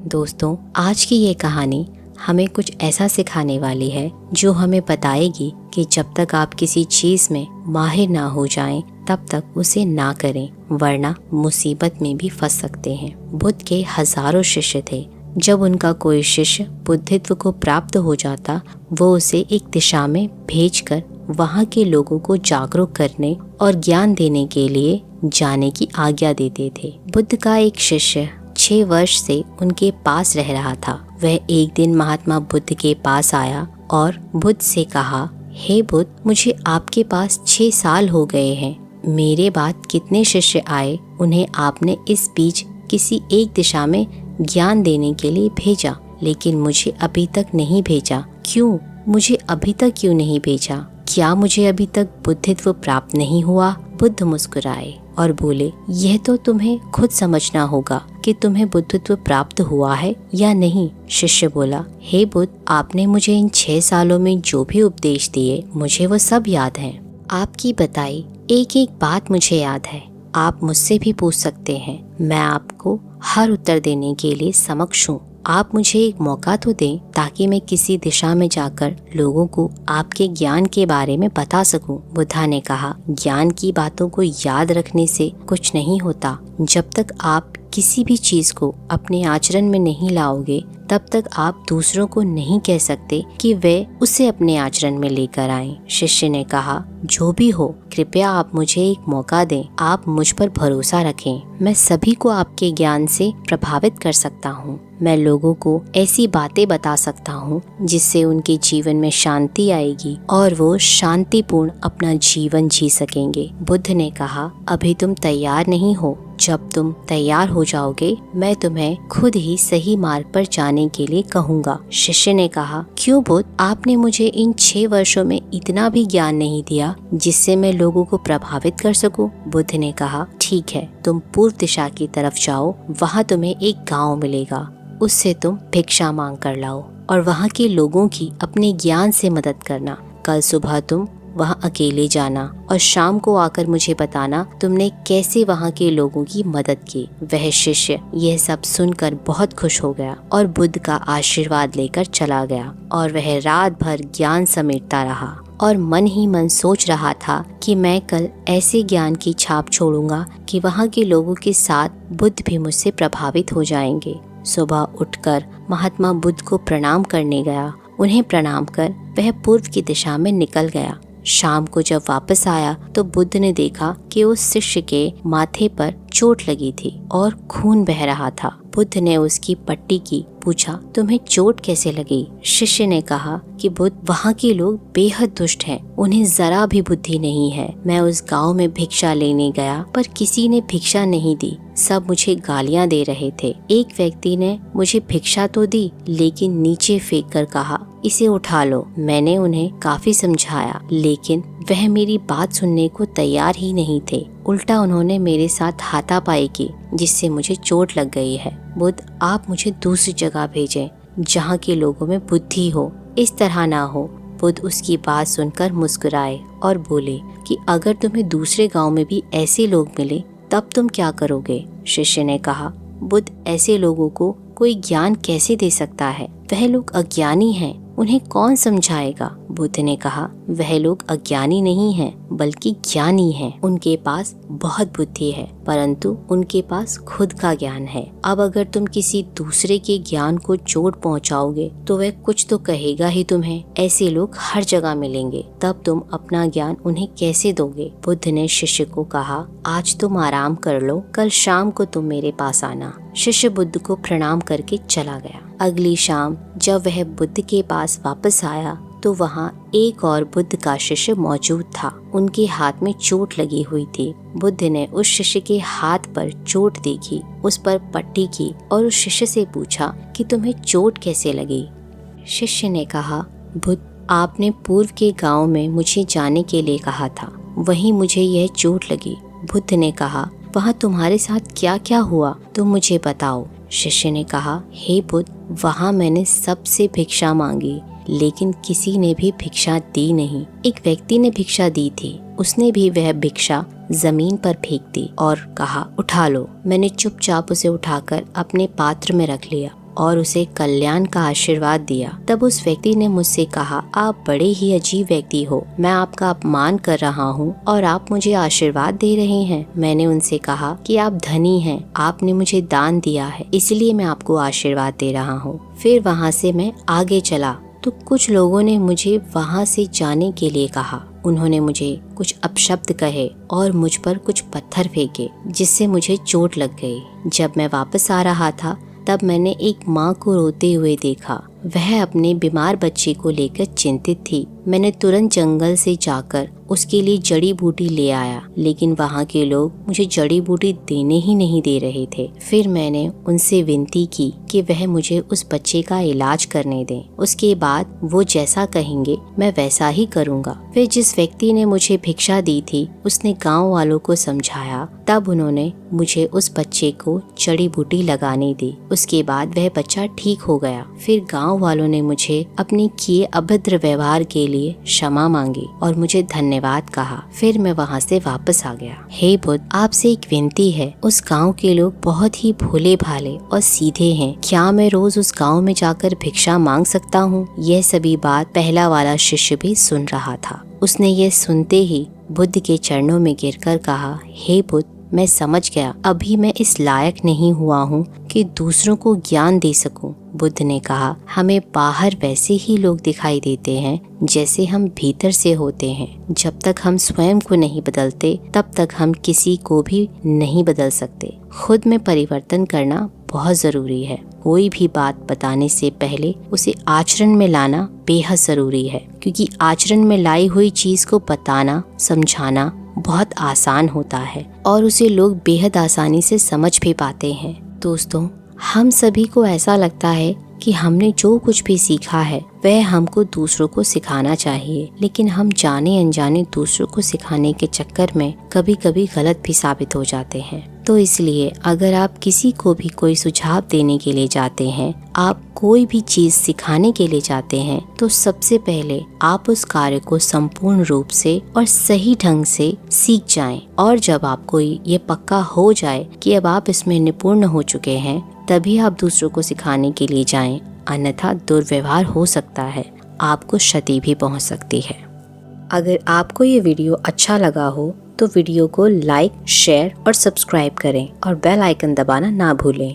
दोस्तों, आज की ये कहानी हमें कुछ ऐसा सिखाने वाली है जो हमें बताएगी कि जब तक आप किसी चीज़ में माहिर ना हो जाएं, तब तक उसे ना करें, वरना मुसीबत में भी फंस सकते हैं। बुद्ध के हजारों शिष्य थे। जब उनका कोई शिष्य बुद्धित्व को प्राप्त हो जाता, वो उसे एक दिशा में भेजकर वहाँ के लोगों को जागरूक करने और ज्ञान देने के लिए जाने की आज्ञा देते थे। बुद्ध का एक शिष्य 6 वर्ष से उनके पास रह रहा था। वह एक दिन महात्मा बुद्ध के पास आया और बुद्ध से कहा, हे बुद्ध, मुझे आपके पास 6 साल हो गए हैं। मेरे बाद कितने शिष्य आए, उन्हें आपने इस बीच किसी एक दिशा में ज्ञान देने के लिए भेजा, लेकिन मुझे अभी तक नहीं भेजा। क्यों? मुझे अभी तक क्यों नहीं भेजा? क्या मुझे अभी तक बुद्धित्व प्राप्त नहीं हुआ? बुद्ध मुस्कुराए और बोले, यह तो तुम्हें खुद समझना होगा कि तुम्हें बुद्धित्व प्राप्त हुआ है या नहीं। शिष्य बोला, हे बुद्ध, आपने मुझे इन 6 सालों में जो भी उपदेश दिए, मुझे वो सब याद है। आपकी बताई एक एक बात मुझे याद है। आप मुझसे भी पूछ सकते हैं, मैं आपको हर उत्तर देने के लिए समक्ष हूँ। आप मुझे एक मौका तो दें ताकि मैं किसी दिशा में जाकर लोगों को आपके ज्ञान के बारे में बता सकूं। बुद्धा ने कहा, ज्ञान की बातों को याद रखने से कुछ नहीं होता। जब तक आप किसी भी चीज को अपने आचरण में नहीं लाओगे, तब तक आप दूसरों को नहीं कह सकते कि वे उसे अपने आचरण में लेकर आएं। शिष्य ने कहा, जो भी हो, कृपया आप मुझे एक मौका दें। आप मुझ पर भरोसा रखें। मैं सभी को आपके ज्ञान से प्रभावित कर सकता हूँ। मैं लोगों को ऐसी बातें बता सकता हूँ जिससे उनके जीवन में शांति आएगी और वो शांतिपूर्ण अपना जीवन जी सकेंगे। बुद्ध ने कहा, अभी तुम तैयार नहीं हो। जब तुम तैयार हो जाओगे, मैं तुम्हें खुद ही सही मार्ग पर जाने के लिए कहूँगा। शिष्य ने कहा, क्यों बुद्ध, आपने मुझे इन 6 वर्षों में इतना भी ज्ञान नहीं दिया जिससे मैं लोगों को प्रभावित कर सकूं? बुद्ध ने कहा, ठीक है, तुम पूर्व दिशा की तरफ जाओ। वहाँ तुम्हें एक गांव मिलेगा। उससे तुम भिक्षा मांग कर लाओ और वहाँ के लोगों की अपने ज्ञान से मदद करना। कल सुबह तुम वहाँ अकेले जाना और शाम को आकर मुझे बताना तुमने कैसे वहाँ के लोगों की मदद की। वह शिष्य यह सब सुनकर बहुत खुश हो गया और बुद्ध का आशीर्वाद लेकर चला गया और वह रात भर ज्ञान समेटता रहा और मन ही मन सोच रहा था कि मैं कल ऐसे ज्ञान की छाप छोड़ूंगा कि वहाँ के लोगों के साथ बुद्ध भी मुझसे प्रभावित हो जाएंगे। सुबह उठकर महात्मा बुद्ध को प्रणाम करने गया। उन्हें प्रणाम कर वह पूर्व की दिशा में निकल गया। शाम को जब वापस आया तो बुद्ध ने देखा कि उस शिष्य के माथे पर चोट लगी थी और खून बह रहा था। बुद्ध ने उसकी पट्टी की। पूछा, तुम्हें चोट कैसे लगी? शिष्य ने कहा कि बुद्ध, वहाँ के लोग बेहद दुष्ट हैं। उन्हें जरा भी बुद्धि नहीं है। मैं उस गांव में भिक्षा लेने गया पर किसी ने भिक्षा नहीं दी। सब मुझे गालियां दे रहे थे। एक व्यक्ति ने मुझे भिक्षा तो दी, लेकिन नीचे फेंक कर कहा, इसे उठा लो। मैंने उन्हें काफी समझाया, लेकिन वह मेरी बात सुनने को तैयार ही नहीं थे। उल्टा उन्होंने मेरे साथ हाथापाई की, जिससे मुझे चोट लग गई है। बुद्ध, आप मुझे दूसरी जगह भेजें जहाँ के लोगों में बुद्धि हो। इस तरह ना हो। बुद्ध उसकी बात सुनकर मुस्कुराए और बोले कि अगर तुम्हें दूसरे गांव में भी ऐसे लोग मिले तब तुम क्या करोगे? शिष्य ने कहा, बुद्ध, ऐसे लोगों को कोई ज्ञान कैसे दे सकता है? वह लोग अज्ञानी हैं, उन्हें कौन समझाएगा? बुद्ध ने कहा, वह लोग अज्ञानी नहीं हैं, बल्कि ज्ञानी हैं। उनके पास बहुत बुद्धि है, परंतु उनके पास खुद का ज्ञान है। अब अगर तुम किसी दूसरे के ज्ञान को चोट पहुंचाओगे तो वह कुछ तो कहेगा ही तुम्हें। ऐसे लोग हर जगह मिलेंगे, तब तुम अपना ज्ञान उन्हें कैसे दोगे? बुद्ध ने शिष्य को कहा, आज तुम आराम कर लो, कल शाम को तुम मेरे पास आना। शिष्य बुद्ध को प्रणाम करके चला गया। अगली शाम जब वह बुद्ध के पास वापस आया तो वहाँ एक और बुद्ध का शिष्य मौजूद था। उनके हाथ में चोट लगी हुई थी। बुद्ध ने उस शिष्य के हाथ पर चोट देखी, उस पर पट्टी की और उस शिष्य से पूछा कि तुम्हें चोट कैसे लगी? शिष्य ने कहा, बुद्ध, आपने पूर्व के गांव में मुझे जाने के लिए कहा था, वहीं मुझे यह चोट लगी। बुद्ध ने कहा, वहाँ तुम्हारे साथ क्या क्या हुआ, तुम मुझे बताओ। शिष्य ने कहा, हे बुद्ध, वहाँ मैंने सबसे भिक्षा मांगी, लेकिन किसी ने भी भिक्षा दी नहीं। एक व्यक्ति ने भिक्षा दी थी, उसने भी वह भिक्षा जमीन पर फेंक दी और कहा, उठा लो। मैंने चुपचाप उसे उठाकर अपने पात्र में रख लिया। और उसे कल्याण का आशीर्वाद दिया। तब उस व्यक्ति ने मुझसे कहा, आप बड़े ही अजीब व्यक्ति हो, मैं आपका अपमान कर रहा हूँ और आप मुझे आशीर्वाद दे रहे हैं। मैंने उनसे कहा कि आप धनी हैं, आपने मुझे दान दिया है, इसलिए मैं आपको आशीर्वाद दे रहा हूँ। फिर वहाँ से मैं आगे चला तो कुछ लोगों ने मुझे वहाँ से जाने के लिए कहा। उन्होंने मुझे कुछ अपशब्द कहे और मुझ पर कुछ पत्थर फेंके, जिससे मुझे चोट लग गई। जब मैं वापस आ रहा था तब मैंने एक माँ को रोते हुए देखा। वह अपने बीमार बच्चे को लेकर चिंतित थी। मैंने तुरंत जंगल से जाकर उसके लिए जड़ी बूटी ले आया, लेकिन वहाँ के लोग मुझे जड़ी बूटी देने ही नहीं दे रहे थे। फिर मैंने उनसे विनती की कि वह मुझे उस बच्चे का इलाज करने दें। उसके बाद वो जैसा कहेंगे मैं वैसा ही करूँगा। फिर जिस व्यक्ति ने मुझे भिक्षा दी थी उसने गाँव वालों को समझाया। तब उन्होंने मुझे उस बच्चे को जड़ी बूटी लगाने दी। उसके बाद वह बच्चा ठीक हो गया। फिर गाँव वालों ने मुझे अपने किए अभद्र व्यवहार के लिए क्षमा मांगी और मुझे धन्यवाद कहा। फिर मैं वहाँ से वापस आ गया। हे बुद्ध, आपसे एक विनती है। उस गांव के लोग बहुत ही भोले भाले और सीधे हैं। क्या मैं रोज उस गांव में जाकर भिक्षा मांग सकता हूँ? यह सभी बात पहला वाला शिष्य भी सुन रहा था। उसने ये सुनते ही बुद्ध के चरणों में गिरकर कहा, हे बुद्ध, मैं समझ गया, अभी मैं इस लायक नहीं हुआ हूँ कि दूसरों को ज्ञान दे सकूं। बुद्ध ने कहा, हमें बाहर वैसे ही लोग दिखाई देते हैं जैसे हम भीतर से होते हैं। जब तक हम स्वयं को नहीं बदलते तब तक हम किसी को भी नहीं बदल सकते। खुद में परिवर्तन करना बहुत जरूरी है। कोई भी बात बताने से पहले उसे आचरण में लाना बेहद जरूरी है, क्योंकि आचरण में लाई हुई चीज को बताना, समझाना बहुत आसान होता है और उसे लोग बेहद आसानी से समझ भी पाते हैं। दोस्तों, हम सभी को ऐसा लगता है कि हमने जो कुछ भी सीखा है वह हमको दूसरों को सिखाना चाहिए, लेकिन हम जाने अनजाने दूसरों को सिखाने के चक्कर में कभी कभी गलत भी साबित हो जाते हैं। तो इसलिए अगर आप किसी को भी कोई सुझाव देने के लिए जाते हैं, आप कोई भी चीज सिखाने के लिए जाते हैं, तो सबसे पहले आप उस कार्य को संपूर्ण रूप से और सही ढंग से सीख जाएं। और जब आपको ये पक्का हो जाए कि अब आप इसमें निपुण हो चुके हैं, तभी आप दूसरों को सिखाने के लिए जाएं। अन्यथा दुर्व्यवहार हो सकता है, आपको क्षति भी पहुंच सकती है। अगर आपको ये वीडियो अच्छा लगा हो तो वीडियो को लाइक, शेयर और सब्सक्राइब करें और बेल आइकन दबाना ना भूलें।